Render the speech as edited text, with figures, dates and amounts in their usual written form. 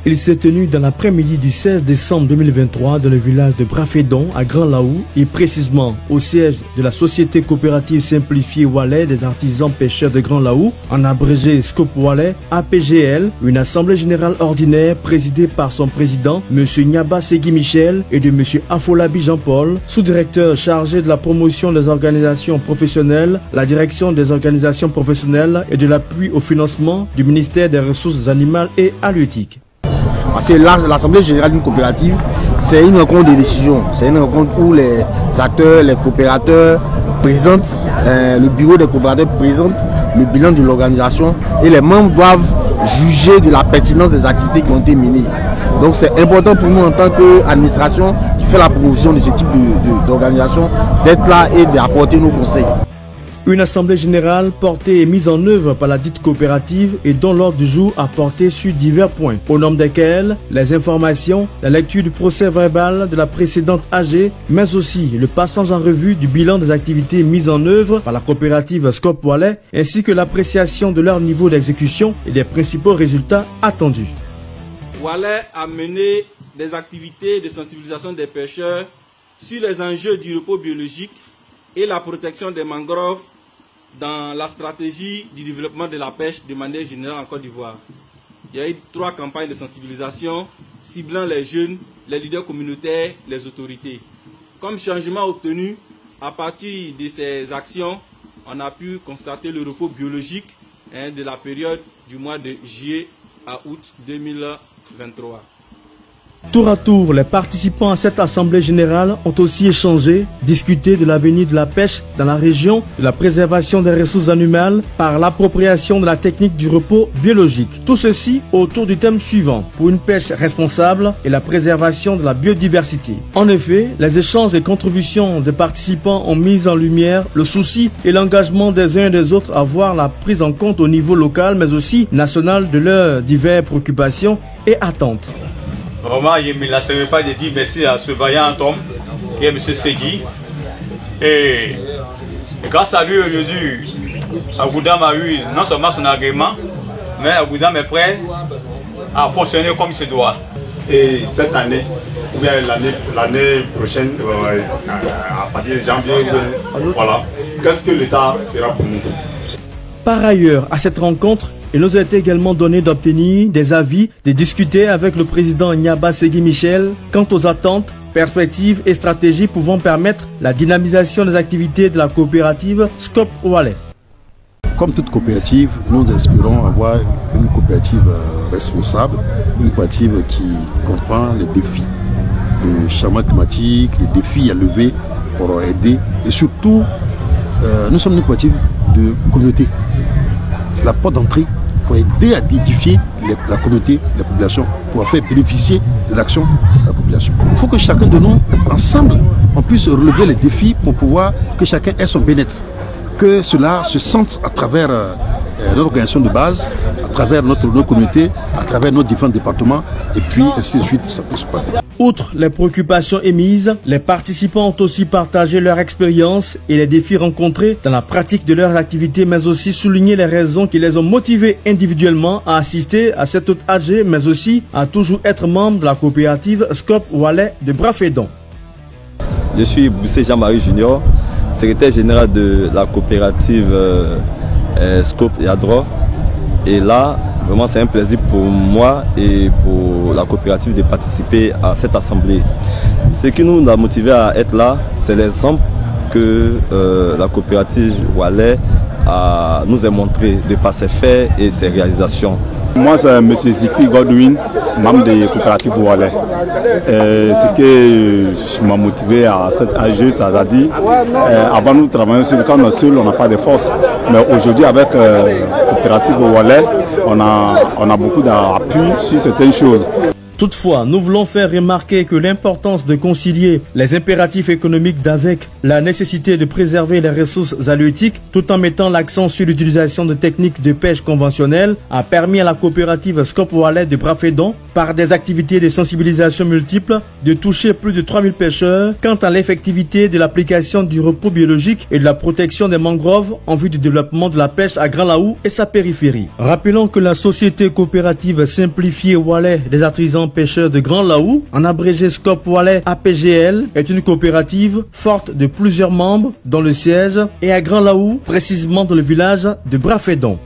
Il s'est tenu dans l'après-midi du 16 décembre 2023 dans le village de Brafédon à Grand Laou et précisément au siège de la Société coopérative simplifiée Walais des artisans pêcheurs de Grand Laou, en abrégé SCOP Walais, APGL, une assemblée générale ordinaire présidée par son président, M. Nyaba Segui Michel, et de M. Afolabi Jean-Paul, sous-directeur chargé de la promotion des organisations professionnelles, la direction des organisations professionnelles et de l'appui au financement du ministère des Ressources animales et halieutiques. Parce que l'Assemblée générale d'une coopérative, c'est une rencontre de décision. C'est une rencontre où les acteurs, les coopérateurs présentent, le bureau des coopérateurs présente le bilan de l'organisation et les membres doivent juger de la pertinence des activités qui ont été menées. Donc c'est important pour nous en tant qu'administration qui fait la promotion de ce type d'organisation d'être là et d'apporter nos conseils. Une assemblée générale portée et mise en œuvre par la dite coopérative et dont l'ordre du jour a porté sur divers points, au nombre desquels les informations, la lecture du procès verbal de la précédente AG, mais aussi le passage en revue du bilan des activités mises en œuvre par la coopérative SCOP Walais, ainsi que l'appréciation de leur niveau d'exécution et des principaux résultats attendus. Walais a mené des activités de sensibilisation des pêcheurs sur les enjeux du repos biologique et la protection des mangroves dans la stratégie du développement de la pêche de manière générale en Côte d'Ivoire. Il y a eu 3 campagnes de sensibilisation ciblant les jeunes, les leaders communautaires, les autorités. Comme changement obtenu, à partir de ces actions, on a pu constater le repos biologique de la période du mois de juillet à août 2023. Tour à tour, les participants à cette assemblée générale ont aussi échangé, discuté de l'avenir de la pêche dans la région, de la préservation des ressources animales par l'appropriation de la technique du repos biologique. Tout ceci autour du thème suivant, pour une pêche responsable et la préservation de la biodiversité. En effet, les échanges et contributions des participants ont mis en lumière le souci et l'engagement des uns et des autres à voir la prise en compte au niveau local mais aussi national de leurs diverses préoccupations et attentes. Vraiment, je ne me lasserai pas de dire merci à ce vaillant homme qui est M. Segui. Et grâce à lui aujourd'hui, Agoudam a eu non seulement son agrément, mais Agoudam est prêt à fonctionner comme il se doit. Et cette année, ou bien l'année prochaine, à partir de janvier, voilà, qu'est-ce que l'État fera pour nous? Par ailleurs, à cette rencontre, il nous a été également donné d'obtenir des avis, de discuter avec le président Nyaba Segui Michel quant aux attentes, perspectives et stratégies pouvant permettre la dynamisation des activités de la coopérative SCOP Walais. Comme toute coopérative, nous espérons avoir une coopérative responsable, une coopérative qui comprend les défis, le changement climatique, les défis à lever pour aider. Et surtout, nous sommes une coopérative de communauté. C'est la porte d'entrée pour aider à édifier la communauté, la population, pour faire bénéficier de l'action de la population. Il faut que chacun de nous, ensemble, on puisse relever les défis pour pouvoir que chacun ait son bien-être. Que cela se sente à travers notre organisation de base, à travers nos communautés, à travers nos différents départements, et puis ainsi de suite, ça peut se passer. Outre les préoccupations émises, les participants ont aussi partagé leur expérience et les défis rencontrés dans la pratique de leurs activités, mais aussi souligné les raisons qui les ont motivés individuellement à assister à cette autre AG, mais aussi à toujours être membre de la coopérative SCOP Walais de Brafédon. Je suis Boussé Jean-Marie Junior, secrétaire général de la coopérative SCOP Yadro. Et là, vraiment, c'est un plaisir pour moi et pour la coopérative de participer à cette assemblée. Ce qui nous a motivés à être là, c'est l'exemple que la coopérative Walais nous a montré de par ses faits et ses réalisations. Moi, c'est M. Zikri Godwin, membre de la coopérative Walais. Ce qui m'a motivé à cette AG, ça a dit, avant nous travaillions seul, quand on est seul, on n'a pas de force. Mais aujourd'hui, avec la coopérative Walais, on a beaucoup d'appui sur certaines choses. Toutefois, nous voulons faire remarquer que l'importance de concilier les impératifs économiques d'avec la nécessité de préserver les ressources halieutiques tout en mettant l'accent sur l'utilisation de techniques de pêche conventionnelles a permis à la coopérative Scope Wallet de Brafédon, par des activités de sensibilisation multiples, de toucher plus de 3000 pêcheurs quant à l'effectivité de l'application du repos biologique et de la protection des mangroves en vue du développement de la pêche à Grand Laou et sa périphérie. Rappelons que la société coopérative simplifiée Wallet des artisans pêcheurs de Grand Laou, en abrégé Scope Wallet APGL, est une coopérative forte de plusieurs membres dont le siège est à Grand Laou, précisément dans le village de Brafédon.